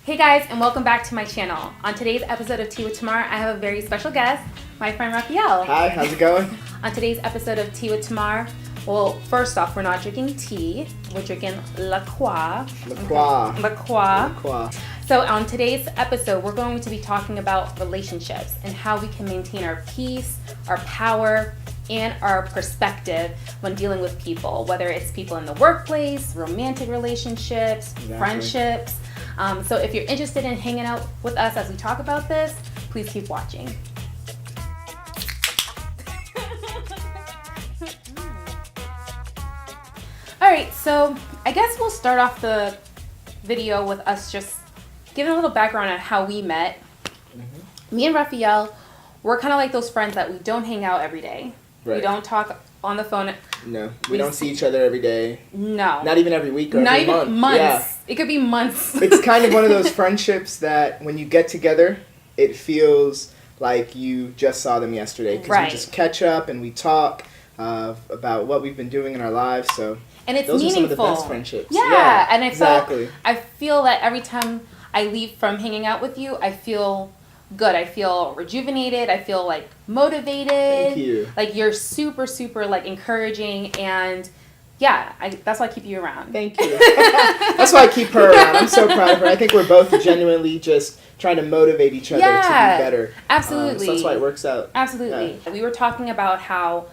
Hey guys, and welcome back to my channel. On today's episode of Tea with Thamarr, I have a very special guest, my friend Rafael. Hi, how's it going? On today's episode of Tea with Thamarr, well, first off, we're not drinking tea, we're drinking La Croix. La Croix. So on today's episode, we're going to be talking about relationships and how we can maintain our peace, our power, and our perspective when dealing with people, whether it's people in the workplace, romantic relationships, friendships. So if you're interested in hanging out with us as we talk about this, please keep watching. All right, so I guess we'll start off the video with us just giving a little background on how we met. Mm-hmm. Me and Rafael, we're kind of like those friends that we don't hang out every day. Right. We don't talk on the phone. No, we don't see each other every day. No. Not even every week or Not every even month. months. Yeah. It could be months. It's kind of one of those friendships that when you get together, it feels like you just saw them yesterday. Because we just catch up and we talk about what we've been doing in our lives. So and it's those meaningful. are some of the best friendships. Yeah, and exactly. I feel that every time I leave from hanging out with you, I feel good. I feel rejuvenated. I feel like motivated. Thank you. Like you're super, super like encouraging, and yeah, that's why I keep you around. Thank you. That's why I keep her around. I'm so proud of her. I think we're both genuinely just trying to motivate each other to be better. Absolutely. So that's why it works out. Absolutely. Yeah. We were talking about how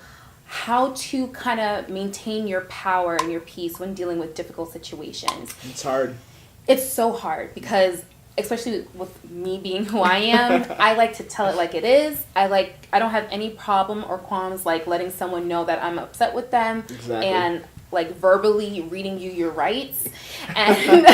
to kind of maintain your power and your peace when dealing with difficult situations. It's hard. It's so hard because especially with me being who I am, I like to tell it like it is. I don't have any problem or qualms like letting someone know that I'm upset with them. Exactly. And like verbally reading you your rights. And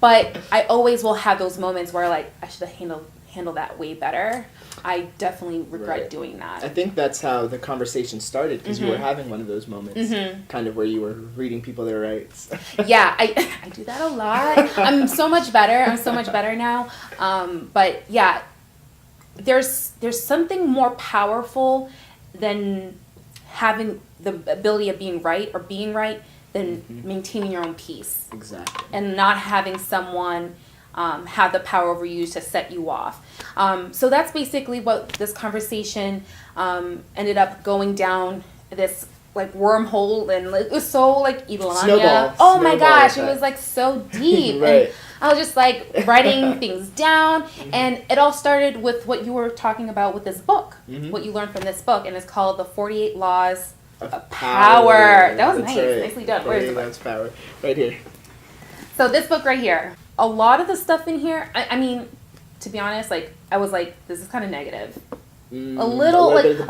but I always will have those moments where like I should have handled that way better. I definitely regret doing that. I think that's how the conversation started because you were having one of those moments, kind of where you were reading people their rights. Yeah, I do that a lot. I'm so much better now. But yeah, there's something more powerful than having the ability of being right than maintaining your own peace. Exactly. And not having someone have the power over you to set you off. So that's basically what this conversation ended up going down this like wormhole, and it was so like Ilana. Oh my gosh, it was like so deep. Right. And I was just like writing things down, and it all started with what you were talking about with this book, what you learned from this book, and it's called The 48 Laws of Power. That was nice. Right. Nicely done. Where's the book? That's power. Right here. So this book right here, a lot of the stuff in here, I mean, to be honest, like I was like, this is kind of negative. A little bit of.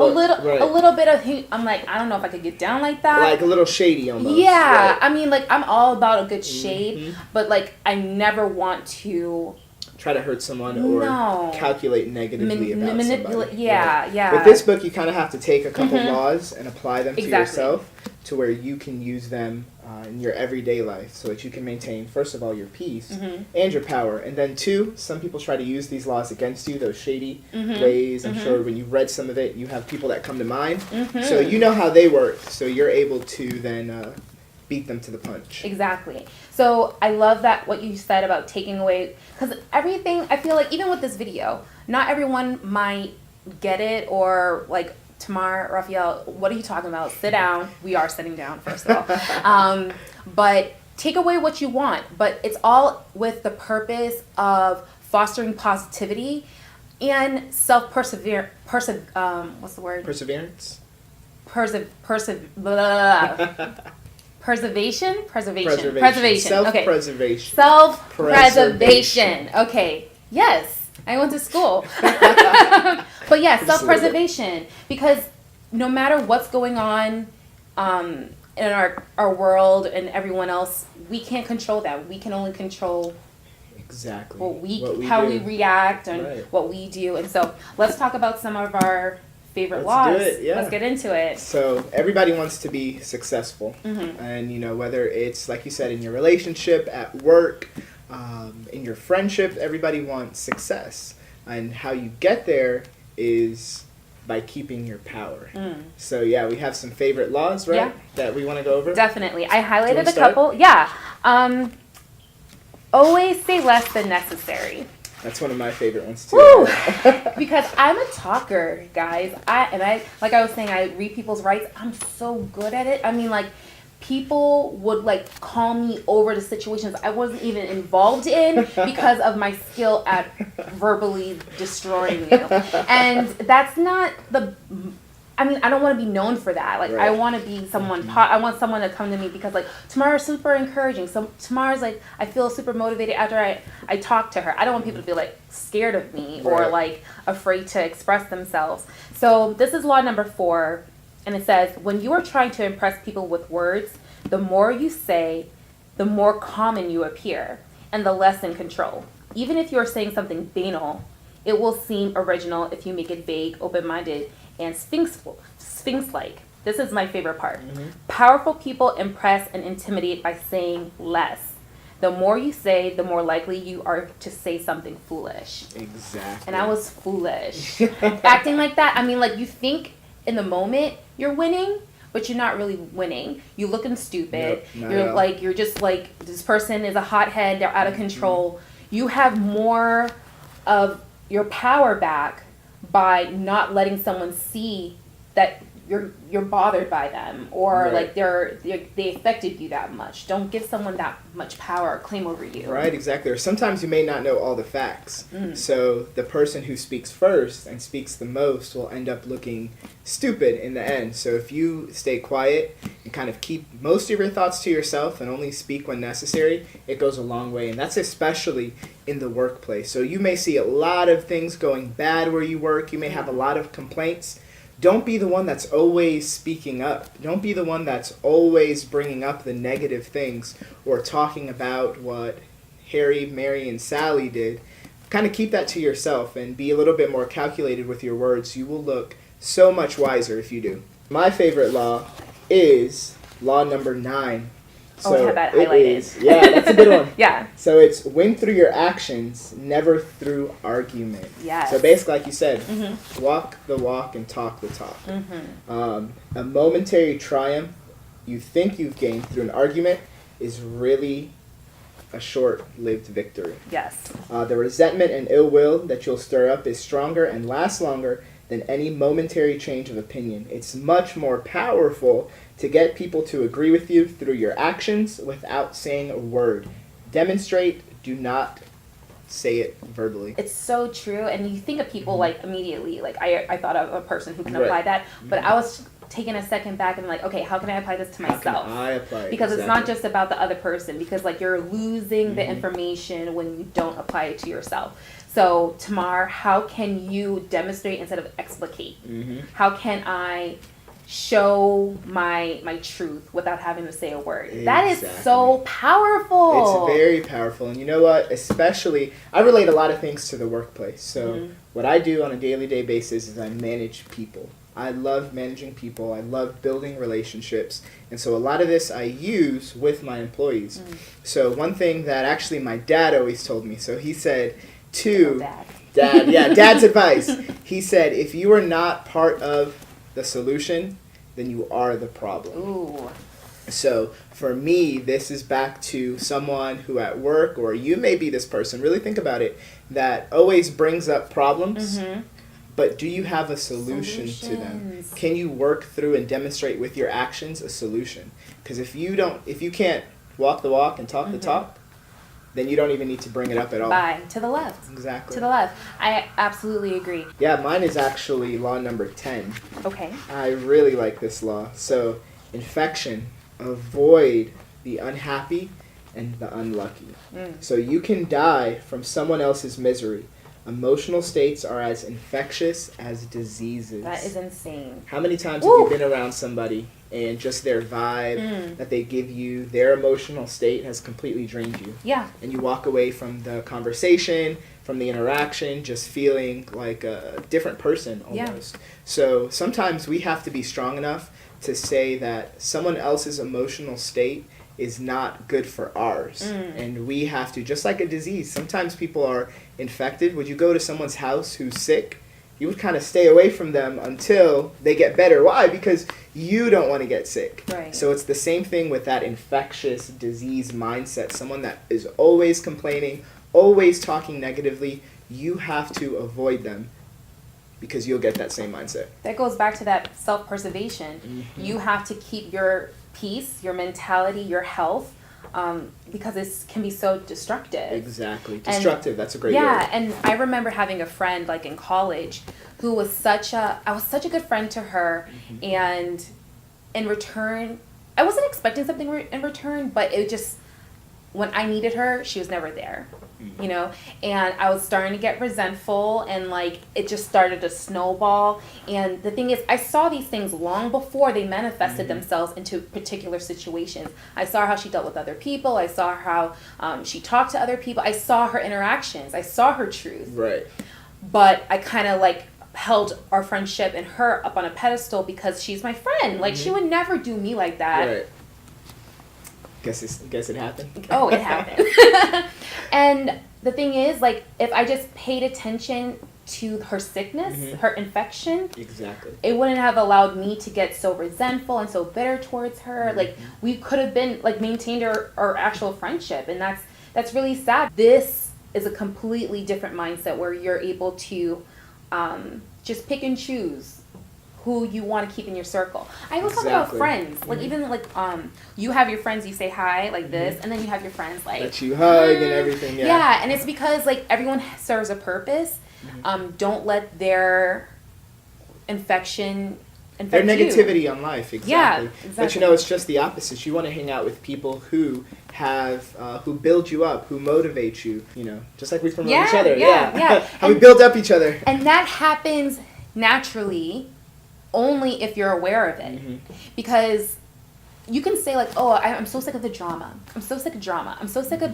I'm like, I don't know if I could get down like that. Like a little shady almost. Yeah, right. I mean, like I'm all about a good shade, but like I never want to try to hurt someone or calculate negatively about somebody. Yeah. With this book, you kind of have to take a couple laws and apply them to yourself to where you can use them in your everyday life so that you can maintain, first of all, your peace and your power. And then two, some people try to use these laws against you, those shady ways. I'm sure when you've read some of it, you have people that come to mind. So you know how they work. So you're able to then beat them to the punch. Exactly. So I love that what you said about taking away, because everything, I feel like even with this video, not everyone might get it or like, Thamarr, Rafael, what are you talking about? Sit down. We are sitting down, first of all. But take away what you want. But it's all with the purpose of fostering positivity and what's the word? Perseverance? Preservation. Self-preservation. Self-preservation. Okay. Yes. I went to school. But yeah, self-preservation. Because no matter what's going on in our world and everyone else, we can't control that. We can only control how we react and what we do. And so let's talk about some of our favorite laws. Let's get into it. So everybody wants to be successful. And, you know, whether it's, like you said, in your relationship, at work, in your friendship, everybody wants success. And how you get there is by keeping your power. So yeah, we have some favorite laws, right? That we want to go over. Definitely. I highlighted a couple. Yeah. Always say less than necessary. That's one of my favorite ones too. Woo! Because I'm a talker, guys. I like I was saying, I read people's rights. I'm so good at it. I mean, like, people would like call me over to situations I wasn't even involved in because of my skill at verbally destroying you. And that's not the. I mean, I don't want to be known for that. Like, Right. I want to be someone. I want someone to come to me because, like, Thamarr's super encouraging. So Thamarr's like, I feel super motivated after I talk to her. I don't want people to be like scared of me or Right. like afraid to express themselves. So this is law number 4, and it says, when you are trying to impress people with words, the more you say, the more common you appear, and the less in control. Even if you are saying something banal, it will seem original if you make it vague, open-minded, and sphinx-like. This is my favorite part. Mm-hmm. Powerful people impress and intimidate by saying less. The more you say, the more likely you are to say something foolish. Exactly. And I was foolish. Acting like that, I mean, like, you think in the moment you're winning, but you're not really winning. You're looking stupid. Nope, not You're at all. like, you're just like, this person is a hothead, they're out of control. You have more of your power back by not letting someone see that you're bothered by them, or Right. like they affected you that much. Don't give someone that much power or claim over you. Right, exactly. Or sometimes you may not know all the facts. So the person who speaks first and speaks the most will end up looking stupid in the end. So if you stay quiet and kind of keep most of your thoughts to yourself and only speak when necessary, it goes a long way. And that's especially in the workplace. So you may see a lot of things going bad where you work. You may have a lot of complaints. Don't be the one that's always speaking up. Don't be the one that's always bringing up the negative things or talking about what Harry, Mary, and Sally did. Kind of keep that to yourself and be a little bit more calculated with your words. You will look so much wiser if you do. My favorite law is law number 9. Oh, I have that it highlighted. yeah, that's a good one. Yeah. So it's win through your actions, never through argument. Yes. So basically, like you said, Mm-hmm. walk the walk and talk the talk. Mm-hmm. A momentary triumph you think you've gained through an argument is really a short-lived victory. Yes. The resentment and ill will that you'll stir up is stronger and lasts longer than any momentary change of opinion. It's much more powerful to get people to agree with you through your actions without saying a word. Demonstrate, do not say it verbally. It's so true, and you think of people like immediately. Like I thought of a person who can Right. apply that, but I was taking a second back and like, okay, how can I apply this to How can myself? I apply it? Because it's not Exactly. just about the other person, because like you're losing the information when you don't apply it to yourself. So Thamarr, how can you demonstrate instead of explicate? How can I show my truth without having to say a word? That is Exactly. so powerful. It's very powerful. And you know what? Especially, I relate a lot of things to the workplace. So what I do on a daily basis is I manage people. I love managing people. I love building relationships. And so a lot of this I use with my employees. So one thing that actually my dad always told me, so he said to dad's advice. He said, if you are not part of the solution, then you are the problem. Ooh. So for me, this is back to someone who at work, or you may be this person, really think about it, that always brings up problems, but do you have a solution to them? Solutions. Can you work through and demonstrate with your actions a solution? Because if you can't walk the walk and talk the talk, then you don't even need to bring it up at all. Bye. To the left. Exactly. To the left. I absolutely agree. Yeah, mine is actually law number 10. Okay. I really like this law. So, infection, avoid the unhappy and the unlucky. So you can die from someone else's misery. Emotional states are as infectious as diseases. That is insane. How many times Woo! have you been around somebody and just their vibe that they give you, their emotional state has completely drained you? Yeah. And you walk away from the conversation, from the interaction, just feeling like a different person almost. Yeah. So sometimes we have to be strong enough to say that someone else's emotional state is not good for ours. And we have to, just like a disease, sometimes people are infected. Would you go to someone's house who's sick? You would kind of stay away from them until they get better. Why? Because you don't want to get sick. Right. So it's the same thing with that infectious disease mindset. Someone that is always complaining, always talking negatively, you have to avoid them because you'll get that same mindset. That goes back to that self-preservation. Mm-hmm. You have to keep your peace, your mentality, your health, because it can be so destructive. Exactly. Destructive, that's a great word. Yeah, and I remember having a friend, like, in college who was I was such a good friend to her, Mm-hmm. and in return, I wasn't expecting something in return, but it just, when I needed her, she was never there, you know? And I was starting to get resentful, and, like, it just started to snowball. And the thing is, I saw these things long before they manifested themselves into particular situations. I saw how she dealt with other people. I saw how she talked to other people. I saw her interactions. I saw her truth. Right. But I kind of, like, held our friendship and her up on a pedestal because she's my friend. Like, she would never do me like that. Right. Guess it happened. Oh, it happened. And the thing is, like, if I just paid attention to her sickness, her infection, Exactly. it wouldn't have allowed me to get so resentful and so bitter towards her. Like, we could have been, like, maintained our actual friendship, and that's really sad. This is a completely different mindset where you're able to just pick and choose who you want to keep in your circle. I always talk about friends. Like, even, like, you have your friends, you say hi, like this, and then you have your friends, like... That you hug and everything, yeah. Yeah, and it's because, like, everyone serves a purpose. Don't let their infection their infect negativity you. on life, exactly. Yeah, exactly. But, you know, it's just the opposite. You want to hang out with people who have, who build you up, who motivate you, you know, just like we promote each other. Yeah. How we build up each other. And that happens naturally only if you're aware of it. Because you can say, like, oh, I'm so sick of the drama. I'm so sick of drama. I'm so sick of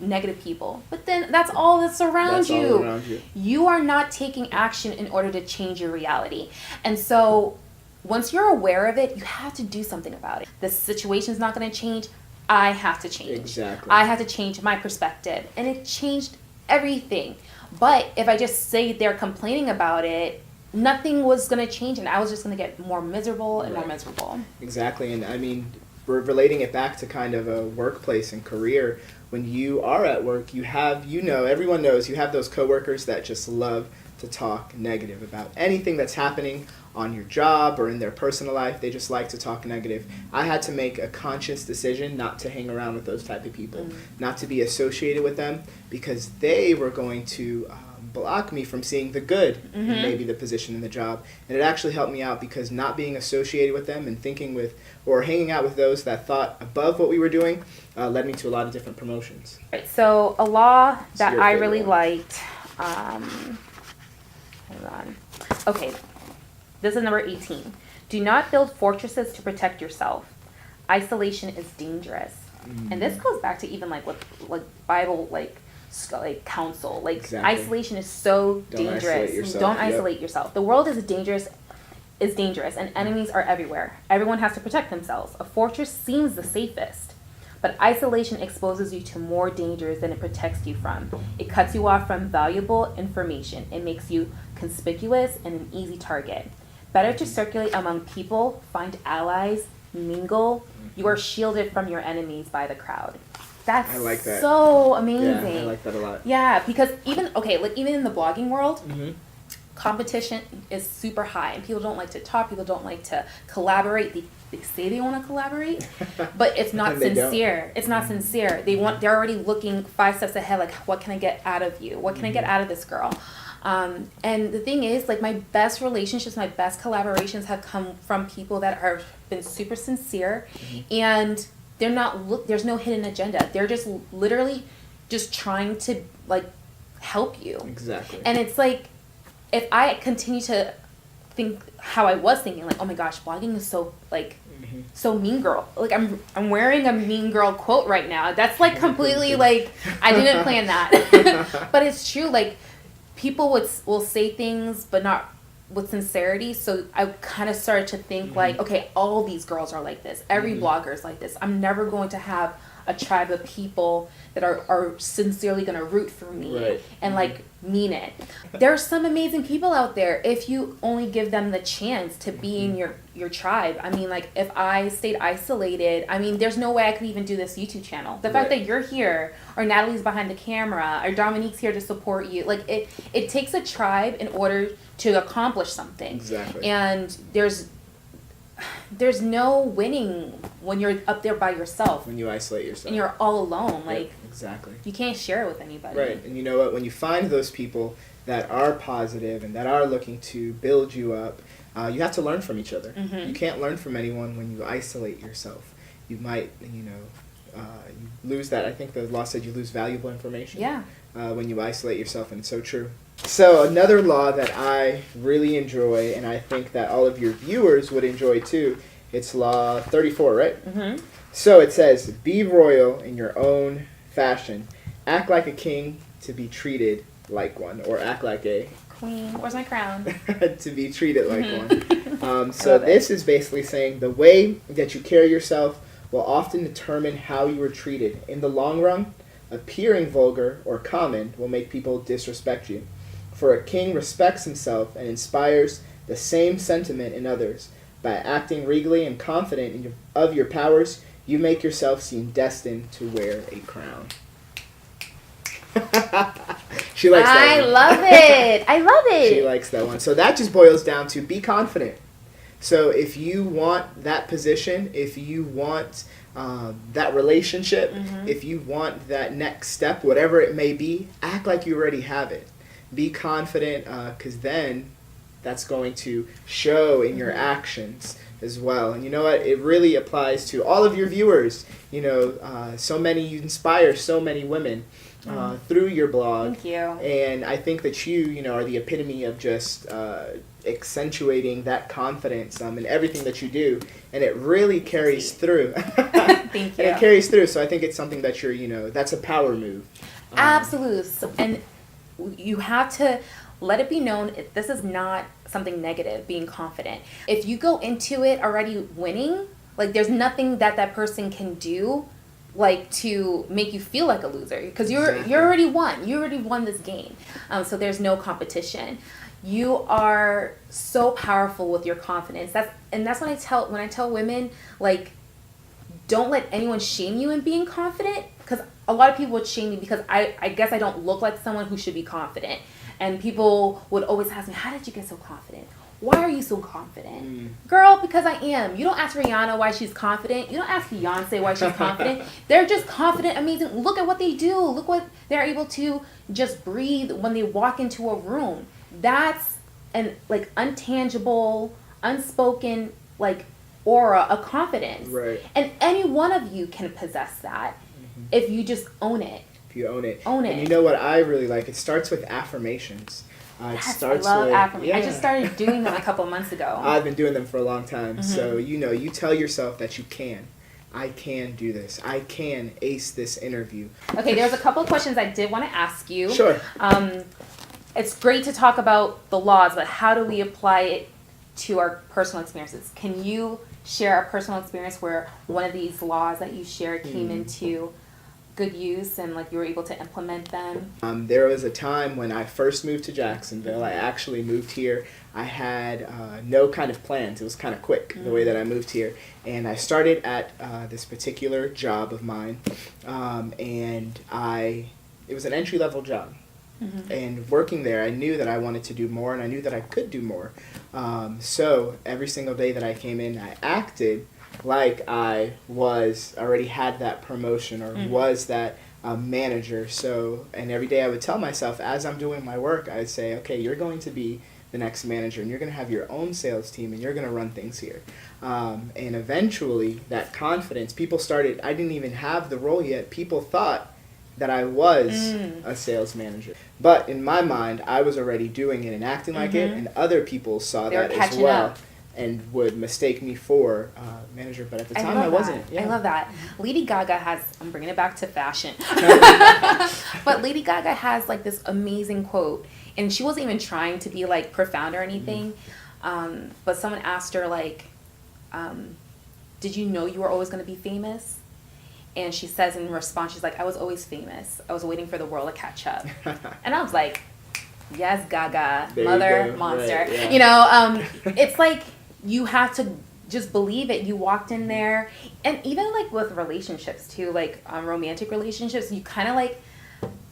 negative people. But then that's all that's around you. All around you. You are not taking action in order to change your reality. And so once you're aware of it, you have to do something about it. The situation's not going to change. I have to change. Exactly. I have to change my perspective. And it changed everything. But if I just stayed there complaining about it, nothing was going to change, and I was just going to get more miserable and more miserable. Exactly. And I mean, we're relating it back to kind of a workplace and career. When you are at work, you have, you know, everyone knows you have those coworkers that just love to talk negative about anything that's happening on your job or in their personal life. They just like to talk negative. I had to make a conscious decision not to hang around with those type of people, not to be associated with them, because they were going to block me from seeing the good in maybe the position in the job. And it actually helped me out, because not being associated with them and thinking with or hanging out with those that thought above what we were doing led me to a lot of different promotions. Right, so a law that your I favorite really one? liked, hold on. Okay, this is number 18. Do not build fortresses to protect yourself. Isolation is dangerous. And this goes back to even like what Bible like counsel. Like, Exactly. isolation is so Don't dangerous. isolate yourself. Don't Yep. isolate yourself. The world is dangerous, and enemies are everywhere. Everyone has to protect themselves. A fortress seems the safest, but isolation exposes you to more dangers than it protects you from. It cuts you off from valuable information. It makes you conspicuous and an easy target. Better to circulate among people, find allies, mingle. You are shielded from your enemies by the crowd. That's I like that. so amazing. Yeah, I like that a lot. Yeah, because even in the blogging world, Mm-hmm. competition is super high, and people don't like to talk. People don't like to collaborate. They say they want to collaborate, but it's not And they don't. sincere. It's not sincere. They're already looking 5 steps ahead. Like, what can I get out of you? What can I get out of this girl? And the thing is, like, my best relationships, my best collaborations have come from people that have been super sincere, and they're not. There's no hidden agenda. They're just literally just trying to, like, help you. Exactly. And it's like, if I continue to think how I was thinking, like, oh my gosh, blogging is so, like, so mean girl. Like, I'm wearing a mean girl quote right now. That's, like, completely, like, I didn't plan that. But it's true. Like, people will say things, but not with sincerity. So I kind of started to think, like, okay, all these girls are like this. Every blogger is like this. I'm never going to have a tribe of people that are sincerely going to root for me and like mean it. There are some amazing people out there if you only give them the chance to be in your tribe. I mean, like if I stayed isolated, I mean, there's no way I could even do this YouTube channel. The fact that you're here, or Natalie's behind the camera, or Dominique's here to support you, like it takes a tribe in order to accomplish something. Exactly. And there's no winning when you're up there by yourself. When you isolate yourself. And you're all alone. Like, exactly. You can't share it with anybody. Right. And you know what? When you find those people that are positive and that are looking to build you up, you have to learn from each other. You can't learn from anyone when you isolate yourself. You might, you lose that. I think the law said you lose valuable information. Yeah. When you isolate yourself, and it's so true. So another law that I really enjoy, and I think that all of your viewers would enjoy too, it's law 34, right? So it says, be royal in your own fashion. Act like a king to be treated like one, or act like a queen. Where's my crown? to be treated like one. So this is basically saying the way that you carry yourself will often determine how you are treated. In the long run, appearing vulgar or common will make people disrespect you. For a king respects himself and inspires the same sentiment in others. By acting regally and confident of your powers, you make yourself seem destined to wear a crown. She likes that one. Love it. I love it. She likes that one. So that just boils down to be confident. So if you want that position, if you want that relationship, if you want that next step, whatever it may be, act like you already have it. Be confident, because then that's going to show in your actions as well. And you know what? It really applies to all of your viewers. You know, you inspire so many women through your blog. Thank you. And I think that you are the epitome of just accentuating that confidence in everything that you do. And it really carries through. Thank you. And it carries through. So I think it's something that that's a power move. Absolutely. And you have to let it be known this is not something negative, being confident. If you go into it already winning, like there's nothing that person can do like to make you feel like a loser, because you already won. You already won this game. So there's no competition. You are so powerful with your confidence. That's when I tell women, like, don't let anyone shame you in being confident, because a lot of people would shame me because I guess I don't look like someone who should be confident. And people would always ask me, how did you get so confident? Why are you so confident? Girl, because I am. You don't ask Rihanna why she's confident. You don't ask Beyonce why she's confident. They're just confident, amazing. Look at what they do. Look what they're able to just breathe when they walk into a room. That's an like untangible, unspoken like aura of confidence. Right. And any one of you can possess that if you just own it. If you own it. Own it. And you know what I really like? It starts with affirmations. Yes, I love affirmations. I just started doing them a couple of months ago. I've been doing them for a long time. So, you tell yourself that you can. I can do this. I can ace this interview. Okay, there's a couple of questions I did want to ask you. Sure. It's great to talk about the laws, but how do we apply it to our personal experiences? Can you share a personal experience where one of these laws that you shared came into good use and like you were able to implement them? There was a time when I first moved to Jacksonville. I actually moved here. I had no kind of plans. It was kind of quick the way that I moved here. And I started at this particular job of mine, and it was an entry-level job. And working there, I knew that I wanted to do more, and I knew that I could do more. So every single day that I came in, I acted like I already had that promotion or was that manager. So, and every day I would tell myself, as I'm doing my work, I'd say, okay, you're going to be the next manager, and you're going to have your own sales team, and you're going to run things here. And eventually, that confidence, I didn't even have the role yet. People thought that I was a sales manager. But in my mind, I was already doing it and acting like it, and other people saw that as well. Up. And would mistake me for manager, but at the time I wasn't. Yeah. I love that. Lady Gaga I'm bringing it back to fashion, but Lady Gaga has like this amazing quote, and she wasn't even trying to be like profound or anything, but someone asked her like, did you know you were always going to be famous? And she says in response, she's like, I was always famous. I was waiting for the world to catch up. And I was like, yes, Gaga, there mother, monster. Right, yeah. You know, it's like you have to just believe it. You walked in there. And even like with relationships too, like romantic relationships, you kind of like,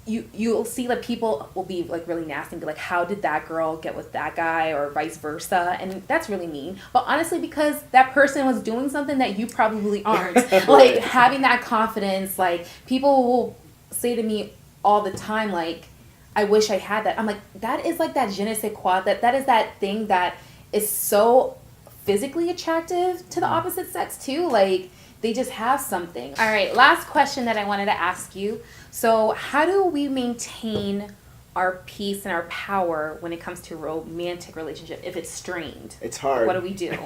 you'll see like people will be like really nasty and be like, how did that girl get with that guy, or vice versa? And that's really mean. But honestly, because that person was doing something that you probably aren't. Like having that confidence, like people will say to me all the time, like, I wish I had that. I'm like, that is like that je ne sais quoi, that is that thing that is so physically attractive to the opposite sex too. Like they just have something. All right, last question that I wanted to ask you. So how do we maintain our peace and our power when it comes to a romantic relationship if it's strained? It's hard. What do we do?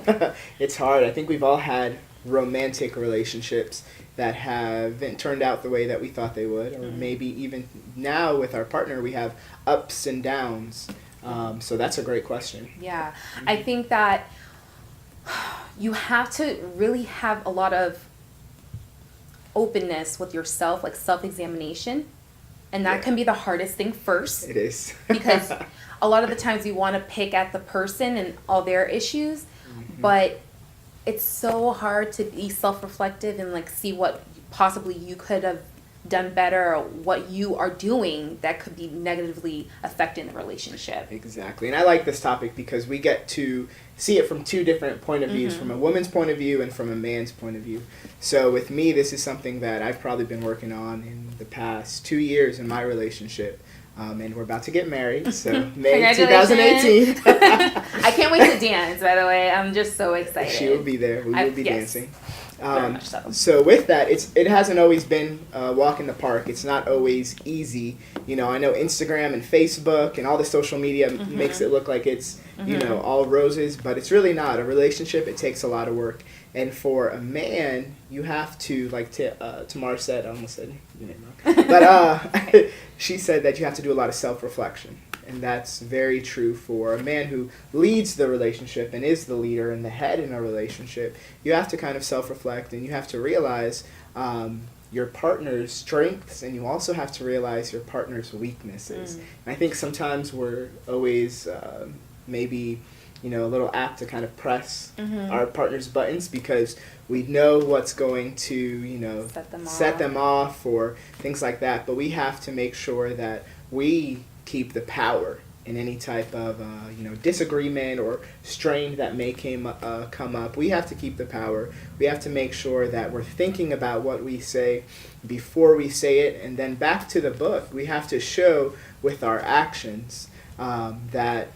It's hard. I think we've all had romantic relationships that haven't turned out the way that we thought they would, or maybe even now with our partner we have ups and downs. So that's a great question. Yeah, I think that you have to really have a lot of openness with yourself, like self-examination, and that can be the hardest thing first. It is. Because a lot of the times you want to pick at the person and all their issues, but it's so hard to be self-reflective and like see what possibly you could have done better, or what you are doing that could be negatively affecting the relationship. Exactly. And I like this topic because we get to see it from two different point of views, from a woman's point of view and from a man's point of view. So with me, this is something that I've probably been working on in the past 2 years in my relationship. And we're about to get married, so May 2018. I can't wait to dance, by the way. I'm just so excited. She will be there. We will be dancing. Very much so. So with that, it hasn't always been a walk in the park. It's not always easy. You know, I know Instagram and Facebook and all the social media makes it look like it's, you know, all roses, but it's really not. A relationship, it takes a lot of work. And for a man, you have to, like Thamarr said, I almost said your name wrong, but she said that you have to do a lot of self-reflection. And that's very true for a man who leads the relationship and is the leader and the head in a relationship. You have to kind of self-reflect, and you have to realize your partner's strengths, and you also have to realize your partner's weaknesses. And I think sometimes we're always maybe, you know, a little apt to kind of press our partner's buttons because we know what's going to, you know, set them off or things like that. But we have to make sure that we keep the power in any type of, you know, disagreement or strain that may come up. We have to keep the power. We have to make sure that we're thinking about what we say before we say it. And then back to the book, we have to show with our actions that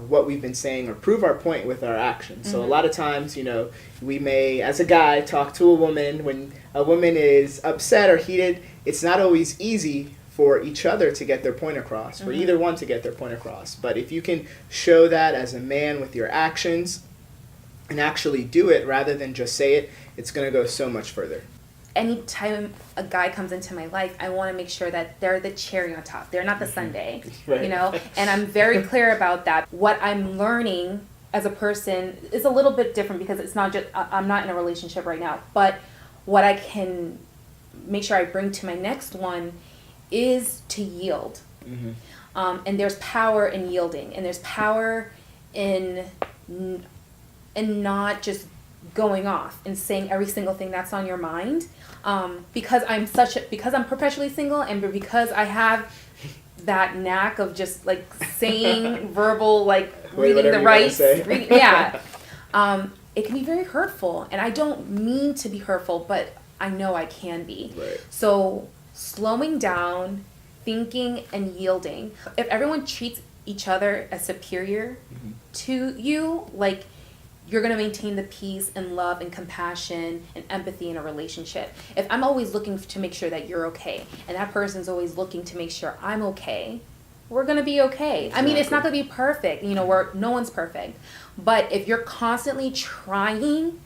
what we've been saying, or prove our point with our actions. So a lot of times, you know, we may, as a guy, talk to a woman. When a woman is upset or heated, it's not always easy for each other to get their point across, for either one to get their point across. But if you can show that as a man with your actions and actually do it rather than just say it, it's going to go so much further. Anytime a guy comes into my life, I want to make sure that they're the cherry on top. They're not the sundae, you know? And I'm very clear about that. What I'm learning as a person is a little bit different because it's not just, I'm not in a relationship right now, but what I can make sure I bring to my next one is to yield. And there's power in yielding, and there's power in not just going off and saying every single thing that's on your mind. Because I'm perpetually single, and because I have that knack of just like saying verbal, like reading the rights. It can be very hurtful, and I don't mean to be hurtful, but I know I can be. Right. So slowing down, thinking, and yielding. If everyone treats each other as superior to you, like, you're going to maintain the peace and love and compassion and empathy in a relationship. If I'm always looking to make sure that you're okay, and that person's always looking to make sure I'm okay, we're going to be okay. Exactly. I mean, it's not going to be perfect. You know, no one's perfect. But if you're constantly trying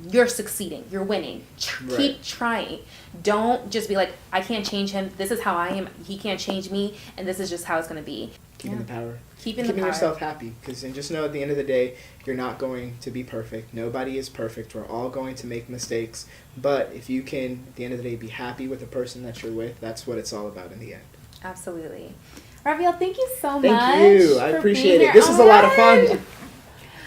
you're succeeding. You're winning. Right. Keep trying. Don't just be like, I can't change him. This is how I am. He can't change me. And this is just how it's going to be. Keeping the power. Keeping yourself happy. And just know at the end of the day, you're not going to be perfect. Nobody is perfect. We're all going to make mistakes. But if you can, at the end of the day, be happy with the person that you're with, that's what it's all about in the end. Absolutely. Rafael, thank you so much. Thank you. I appreciate it. This was a lot of fun.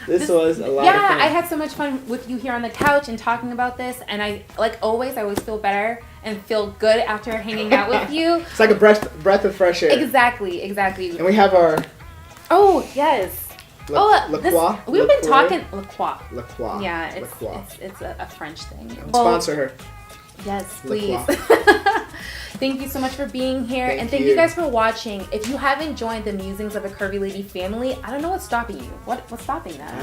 This was a lot of fun. Yeah, I had so much fun with you here on the couch and talking about this. And I always feel better and feel good after hanging out with you. It's like a breath of fresh air. Exactly. And we have our... Oh, yes. We've been talking... La Croix. Yeah, it's a French thing. Sponsor her. Yes, please. Thank you so much for being here. Thank you guys for watching. If you haven't joined the Musings of a Curvy Lady family, I don't know what's stopping you. What's stopping that?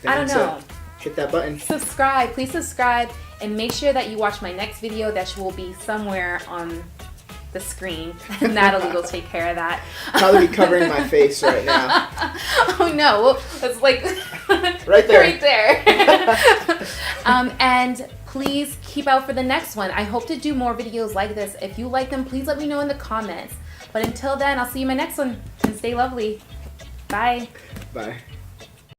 I don't know. Hit that button. Subscribe. Please subscribe. And make sure that you watch my next video that will be somewhere on the screen. Natalie will take care of that. Probably be covering my face right now. Oh no. It's like right there. Right there. And please keep out for the next one. I hope to do more videos like this. If you like them, please let me know in the comments. But until then, I'll see you in my next one. And stay lovely. Bye. Bye.